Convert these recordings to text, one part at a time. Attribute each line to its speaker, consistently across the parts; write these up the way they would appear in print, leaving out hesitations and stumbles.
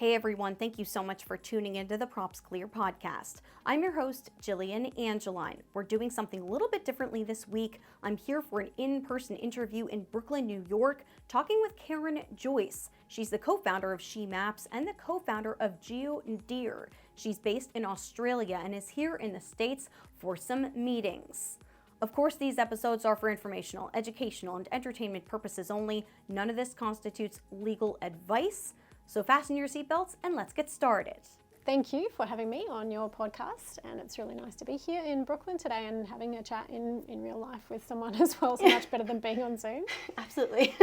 Speaker 1: Hey everyone, thank you so much for tuning into the PropsClear podcast. I'm your host, Jillian Angeline. We're doing something a little bit differently this week. I'm here for an in-person interview in Brooklyn, New York, talking with Karen Joyce. She's the co-founder of She Maps and the co-founder of GeoNadir. She's based in Australia and is here in the States for some meetings. Of course, these episodes are for informational, educational, and entertainment purposes only. None of this constitutes legal advice. So fasten your seatbelts and let's get started.
Speaker 2: Thank you for having me on your podcast, and it's really nice to be here in Brooklyn today and having a chat in real life with someone as well. So much better than being on Zoom.
Speaker 1: Absolutely.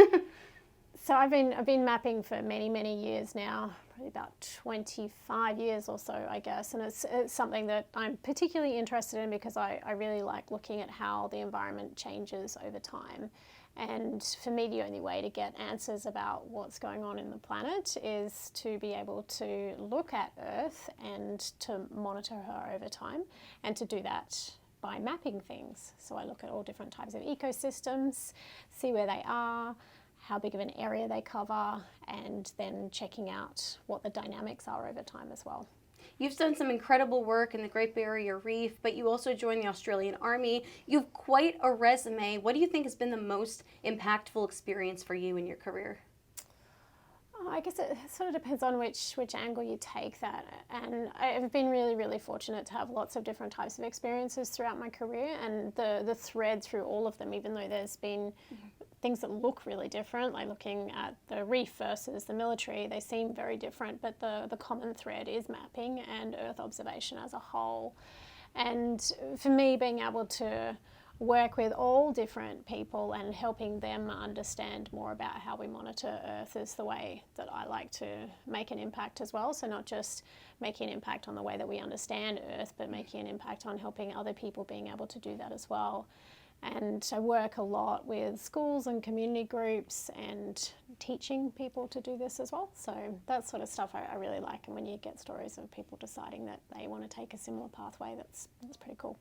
Speaker 2: So I've been mapping for many years now, probably about 25 years or so, I guess, and it's something that I'm particularly interested in because I really like looking at how the environment changes over time. And for me, the only way to get answers about what's going on in the planet is to be able to look at Earth and to monitor her over time, and to do that by mapping things. So I look at all different types of ecosystems, see where they are, how big of an area they cover, and then checking out what the dynamics are over time as well.
Speaker 1: You've done some incredible work in the Great Barrier Reef, but you also joined the Australian Army. You have quite a resume. What do you think has been the most impactful experience for you in your career?
Speaker 2: I guess it sort of depends on which angle you take that. And I've been really fortunate to have lots of different types of experiences throughout my career, and the thread through all of them, even though there's been things that look really different, like looking at the reef versus the military, they seem very different, but the common thread is mapping and Earth observation as a whole. And for me, being able to work with all different people and helping them understand more about how we monitor Earth is the way that I like to make an impact as well. So not just making an impact on the way that we understand Earth, but making an impact on helping other people being able to do that as well. And I work a lot with schools and community groups and teaching people to do this as well. So that sort of stuff I really like. And when you get stories of people deciding that they want to take a similar pathway, that's pretty cool.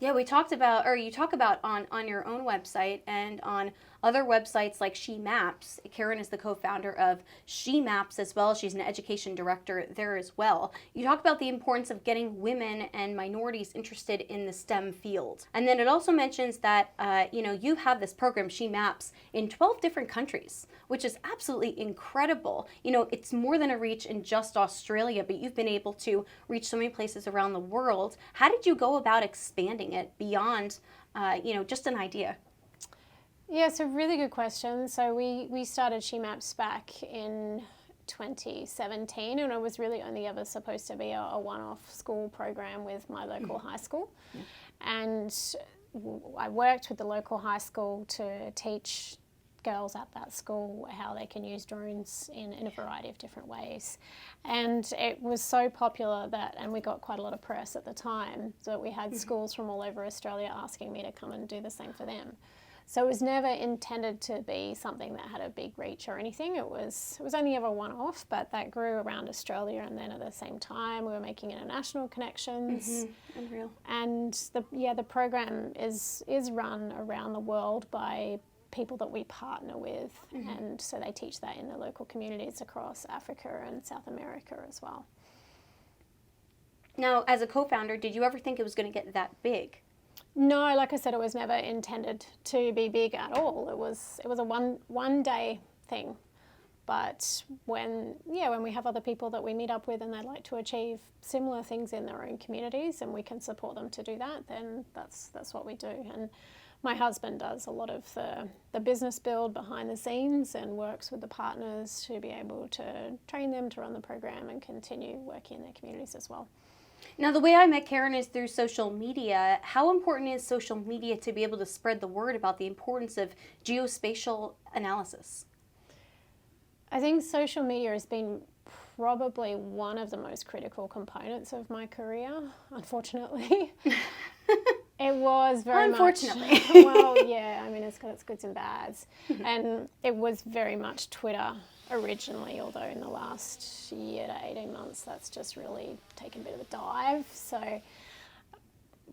Speaker 1: Yeah, we talked about, or you talk about on your own website and on other websites like She Maps. Karen is the co-founder of She Maps as well. She's an education director there as well. You talk about the importance of getting women and minorities interested in the STEM field. And then it also mentions that, you have this program, She Maps, in 12 different countries, which is absolutely incredible. It's more than a reach in just Australia, but you've been able to reach so many places around the world. How did you go about expanding it beyond, just an idea?
Speaker 2: Yeah, it's a really good question. So we started She Maps back in 2017, and it was really only ever supposed to be a one-off school program with my local high school. And I worked with the local high school to teach girls at that school how they can use drones in a variety of different ways. And it was so popular and we got quite a lot of press at the time, so we had schools from all over Australia asking me to come and do the same for them. So it was never intended to be something that had a big reach or anything. It was only ever one-off, but that grew around Australia, and then at the same time we were making international connections.
Speaker 1: Unreal.
Speaker 2: And the program is run around the world by people that we partner with, and so they teach that in the local communities across Africa and South America as well. Now,
Speaker 1: as a co-founder, did you ever think it was going to get that big?
Speaker 2: No, like I said, it was never intended to be big at all. It was a one day thing. But when we have other people that we meet up with and they'd like to achieve similar things in their own communities and we can support them to do that, then that's what we do. And my husband does a lot of the business build behind the scenes and works with the partners to be able to train them to run the program and continue working in their communities as well.
Speaker 1: Now, the way I met Karen is through social media. How important is social media to be able to spread the word about the importance of geospatial analysis?
Speaker 2: I think social media has been probably one of the most critical components of my career, unfortunately. It was very
Speaker 1: Unfortunately.
Speaker 2: Well, yeah, I mean, it's got its goods and bads. And it was very much Twitter originally, although in the last year to 18 months, that's just really taken a bit of a dive. So,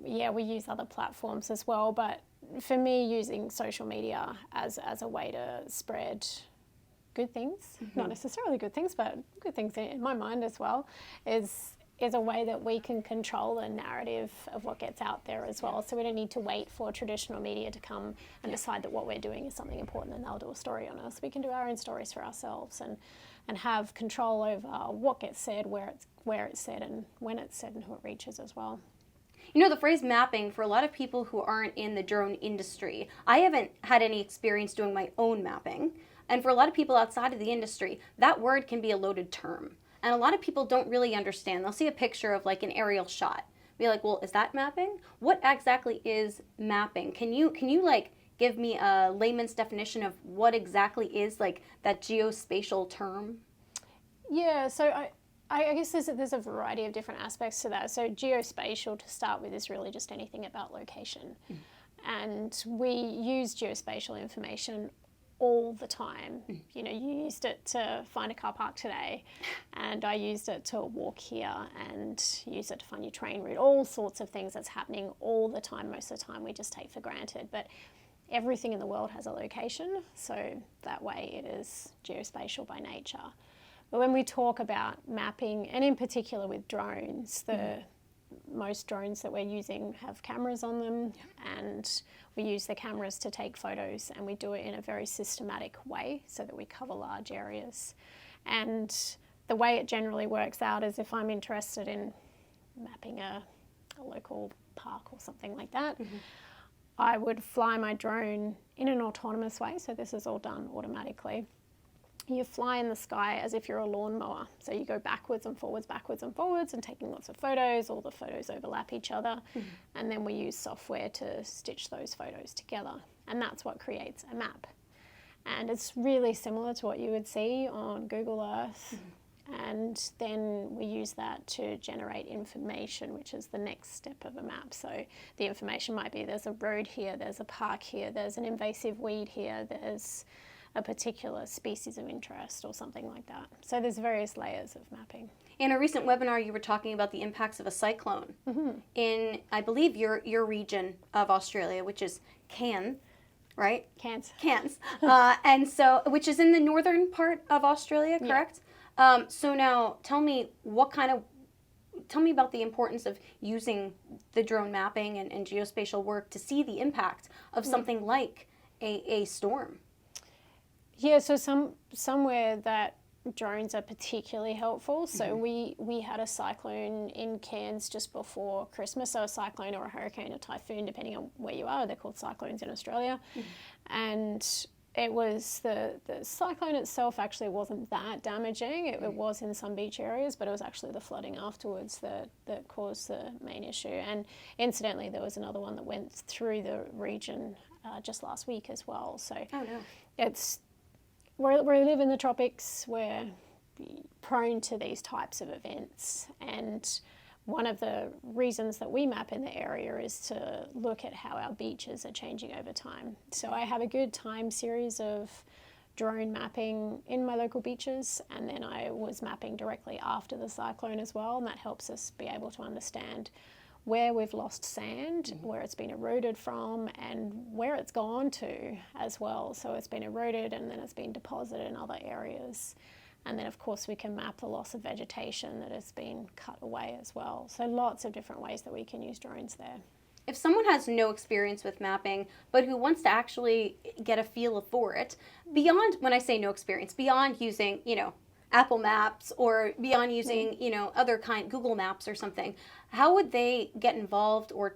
Speaker 2: yeah, we use other platforms as well. But for me, using social media as a way to spread good things, not necessarily good things, but good things in my mind as well, is a way that we can control the narrative of what gets out there as well. So we don't need to wait for traditional media to come and decide that what we're doing is something important and they'll do a story on us. We can do our own stories for ourselves and have control over what gets said, where it's said, and when it's said, and who it reaches as well.
Speaker 1: You know, the phrase mapping, for a lot of people who aren't in the drone industry, I haven't had any experience doing my own mapping. And for a lot of people outside of the industry, that word can be a loaded term. And a lot of people don't really understand. They'll see a picture of like an aerial shot. Be like, well, is that mapping? What exactly is mapping? Can you like give me a layman's definition of what exactly is like that geospatial term?
Speaker 2: Yeah, so I guess there's a variety of different aspects to that. So geospatial, to start with, is really just anything about location. And we use geospatial information all the time. You know, you used it to find a car park today, and I used it to walk here, and use it to find your train route, all sorts of things that's happening all the time. Most of the time we just take for granted, but everything in the world has a location, so that way it is geospatial by nature. But when we talk about mapping, and in particular with drones, most drones that we're using have cameras on them, and we use the cameras to take photos, and we do it in a very systematic way so that we cover large areas. And the way it generally works out is if I'm interested in mapping a local park or something like that, I would fly my drone in an autonomous way, so this is all done automatically. You fly in the sky as if you're a lawnmower. So you go backwards and forwards, and taking lots of photos. All the photos overlap each other. And then we use software to stitch those photos together. And that's what creates a map. And it's really similar to what you would see on Google Earth. And then we use that to generate information, which is the next step of a map. So the information might be there's a road here, there's a park here, there's an invasive weed here, there's a particular species of interest or something like that. So there's various layers of mapping.
Speaker 1: In a recent webinar, you were talking about the impacts of a cyclone in, I believe, your region of Australia, which is Cairns, right?
Speaker 2: Cairns.
Speaker 1: And so, which is in the northern part of Australia, correct? So now, tell me about the importance of using the drone mapping and geospatial work to see the impact of something like a storm.
Speaker 2: Yeah, so somewhere that drones are particularly helpful. So we had a cyclone in Cairns just before Christmas. So a cyclone or a hurricane, a typhoon, depending on where you are. They're called cyclones in Australia. And it was the cyclone itself actually wasn't that damaging. It was in some beach areas, but it was actually the flooding afterwards that caused the main issue. And incidentally, there was another one that went through the region just last week as well. So it's... We live in the tropics, we're prone to these types of events, and one of the reasons that we map in the area is to look at how our beaches are changing over time. So I have a good time series of drone mapping in my local beaches, and then I was mapping directly after the cyclone as well, and that helps us be able to understand where we've lost sand, where it's been eroded from, and where it's gone to as well. So it's been eroded and then it's been deposited in other areas. And then of course we can map the loss of vegetation that has been cut away as well. So lots of different ways that we can use drones there.
Speaker 1: If someone has no experience with mapping, but who wants to actually get a feel for it, beyond, when I say no experience, beyond using, Apple Maps or beyond using, other Google Maps or something, how would they get involved or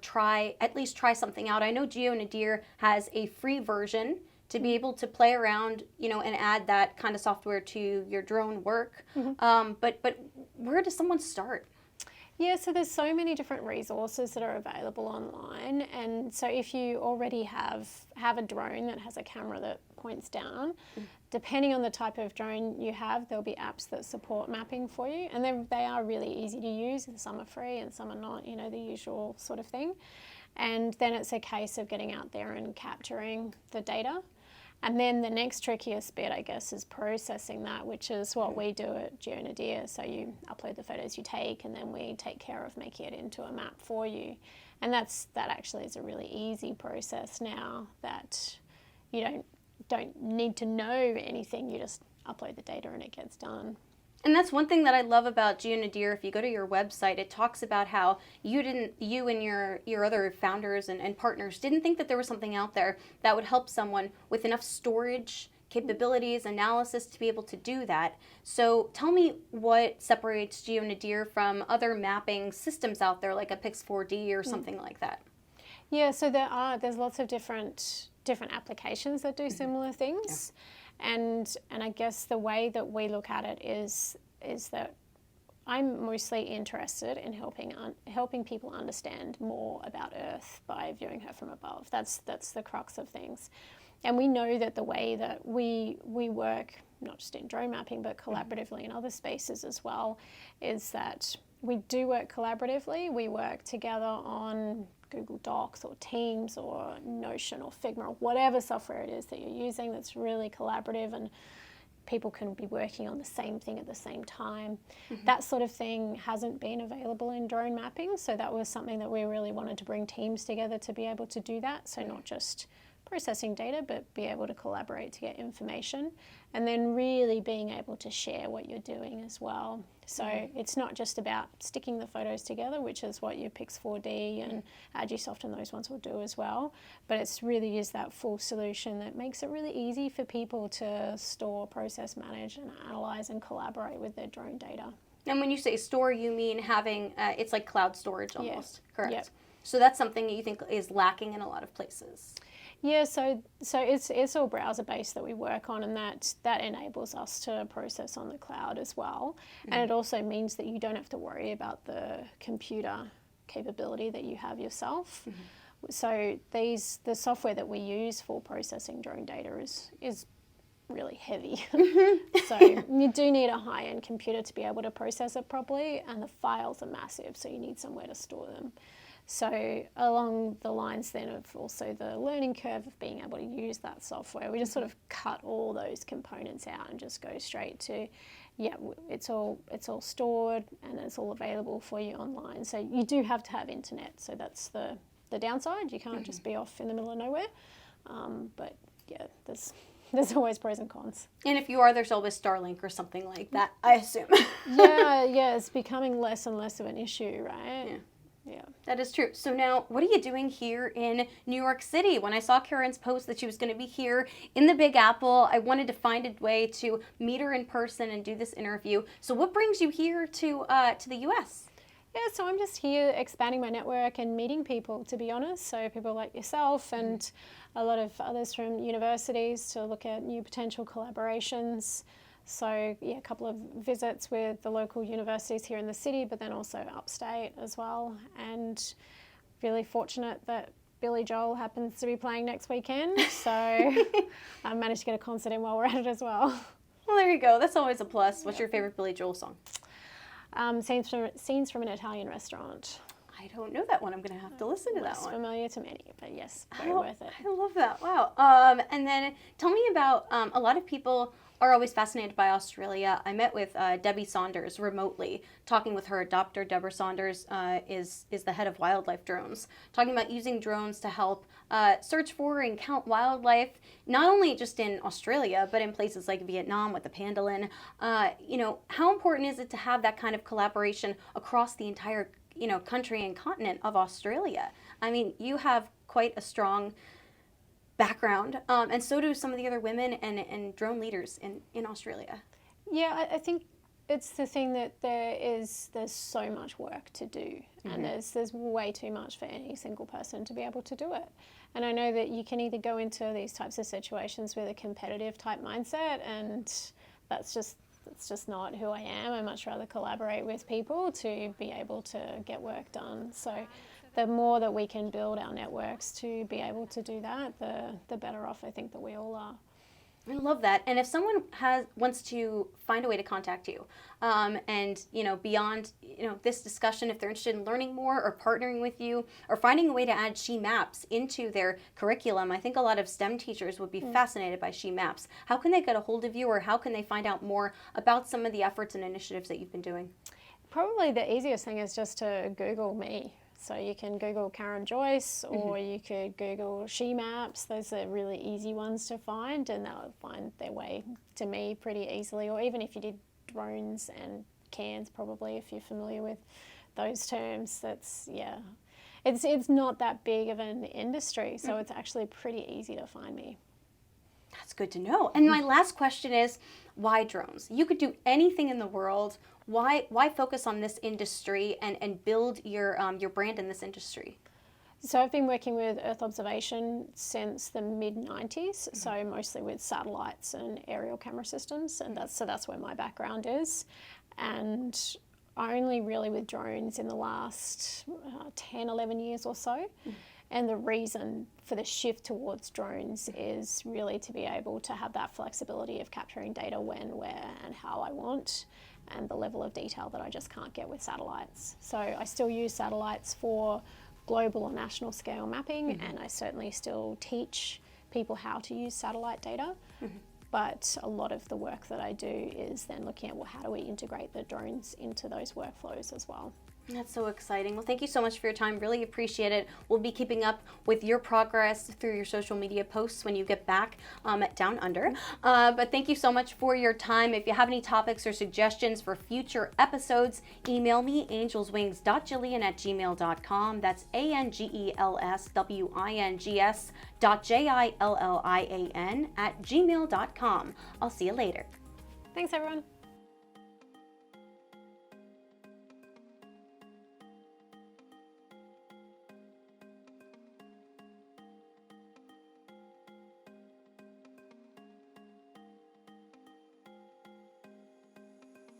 Speaker 1: at least try something out? I know GeoNadir has a free version to be able to play around, and add that kind of software to your drone work. But where does someone start?
Speaker 2: Yeah, so there's so many different resources that are available online, and so if you already have a drone that has a camera that points down, depending on the type of drone you have, there'll be apps that support mapping for you, and they are really easy to use, and some are free and some are not, the usual sort of thing. And then it's a case of getting out there and capturing the data. And then the next trickiest bit, I guess, is processing that, which is what we do at GeoNadir. So you upload the photos you take, and then we take care of making it into a map for you. And that actually is a really easy process now, that you don't need to know anything. You just upload the data and it gets done.
Speaker 1: And that's one thing that I love about GeoNadir. If you go to your website, it talks about how you and your other founders and partners didn't think that there was something out there that would help someone with enough storage capabilities, analysis to be able to do that. So tell me what separates GeoNadir from other mapping systems out there, like a Pix4D or something like that.
Speaker 2: Yeah, so there's lots of different applications that do similar things. Yeah. And I guess the way that we look at it is that I'm mostly interested in helping people understand more about Earth by viewing her from above. That's the crux of things. And we know that the way that we work, not just in drone mapping, but collaboratively in other spaces as well, is that we do work collaboratively. We work together on Google Docs or Teams or Notion or Figma or whatever software it is that you're using that's really collaborative and people can be working on the same thing at the same time. That sort of thing hasn't been available in drone mapping, so that was something that we really wanted to bring teams together to be able to do that. So not just processing data, but be able to collaborate to get information, and then really being able to share what you're doing as well. So it's not just about sticking the photos together, which is what your Pix4D and AgiSoft and those ones will do as well, but it's really is that full solution that makes it really easy for people to store, process, manage, and analyze and collaborate with their drone data.
Speaker 1: And when you say store, you mean having, it's like cloud storage almost, correct?
Speaker 2: Yep.
Speaker 1: So that's something that you think is lacking in a lot of places.
Speaker 2: Yeah, so it's all browser based that we work on, and that enables us to process on the cloud as well. And it also means that you don't have to worry about the computer capability that you have yourself. So the software that we use for processing drone data is really heavy. So you do need a high-end computer to be able to process it properly, and the files are massive, so you need somewhere to store them. So along the lines then of also the learning curve of being able to use that software, we just sort of cut all those components out and just go straight to, it's all stored and it's all available for you online. So you do have to have internet, so that's the downside. You can't just be off in the middle of nowhere. But yeah, there's always pros and cons.
Speaker 1: And if you are, there's always Starlink or something like that, I assume.
Speaker 2: yeah, it's becoming less and less of an issue, right? Yeah,
Speaker 1: that is true. So now, what are you doing here in New York City? When I saw Karen's post that she was going to be here in the Big Apple, I wanted to find a way to meet her in person and do this interview. So what brings you here to the U.S.?
Speaker 2: Yeah, so I'm just here expanding my network and meeting people, to be honest. So people like yourself and a lot of others from universities to look at new potential collaborations. So yeah, a couple of visits with the local universities here in the city, but then also upstate as well. And really fortunate that Billy Joel happens to be playing next weekend. So I managed to get a concert in while we're at it as well.
Speaker 1: Well, there you go. That's always a plus. What's your favorite Billy Joel song?
Speaker 2: Scenes from an Italian Restaurant.
Speaker 1: I don't know that one. I'm going to have to listen to that one.
Speaker 2: Less familiar to many, but yes, very worth it.
Speaker 1: I love that. Wow. And then tell me about, a lot of people are always fascinated by Australia. I met with Debbie Saunders remotely, talking with her. Dr. Deborah Saunders is the head of wildlife drones, talking about using drones to help search for and count wildlife, not only just in Australia, but in places like Vietnam with the pangolin. How important is it to have that kind of collaboration across the entire country and continent of Australia? I mean, you have quite a strong background, and so do some of the other women and drone leaders in Australia.
Speaker 2: Yeah, I think it's the thing that there's so much work to do, and there's way too much for any single person to be able to do it. And I know that you can either go into these types of situations with a competitive type mindset, and that's just not who I am. I much rather collaborate with people to be able to get work done. So the more that we can build our networks to be able to do that, the better off I think that we all are.
Speaker 1: I love that. And if someone wants to find a way to contact you, and beyond this discussion, if they're interested in learning more or partnering with you or finding a way to add She Maps into their curriculum, I think a lot of STEM teachers would be fascinated by She Maps. How can they get a hold of you, or how can they find out more about some of the efforts and initiatives that you've been doing?
Speaker 2: Probably the easiest thing is just to Google me. So you can Google Karen Joyce, or you could Google She Maps. Those are really easy ones to find, and they'll find their way to me pretty easily. Or even if you did drones and Cairns, probably, if you're familiar with those terms, that's, yeah. It's not that big of an industry, so it's actually pretty easy to find me.
Speaker 1: That's good to know. And my last question is, why drones? You could do anything in the world. Why focus on this industry and build your brand in this industry?
Speaker 2: So I've been working with Earth observation since the mid-90s, so mostly with satellites and aerial camera systems, and that's where my background is. And only really with drones in the last 10, 11 years or so. And the reason for the shift towards drones is really to be able to have that flexibility of capturing data when, where, and how I want, and the level of detail that I just can't get with satellites. So I still use satellites for global or national scale mapping, and I certainly still teach people how to use satellite data. But a lot of the work that I do is then looking at, well, how do we integrate the drones into those workflows as well?
Speaker 1: That's so exciting. Well, thank you so much for your time. Really appreciate it. We'll be keeping up with your progress through your social media posts when you get back at Down Under. But thank you so much for your time. If you have any topics or suggestions for future episodes, email me, angelswings.jillian@gmail.com. That's ANGELSWINGS.JILLIAN@gmail.com. I'll see you later.
Speaker 2: Thanks, everyone.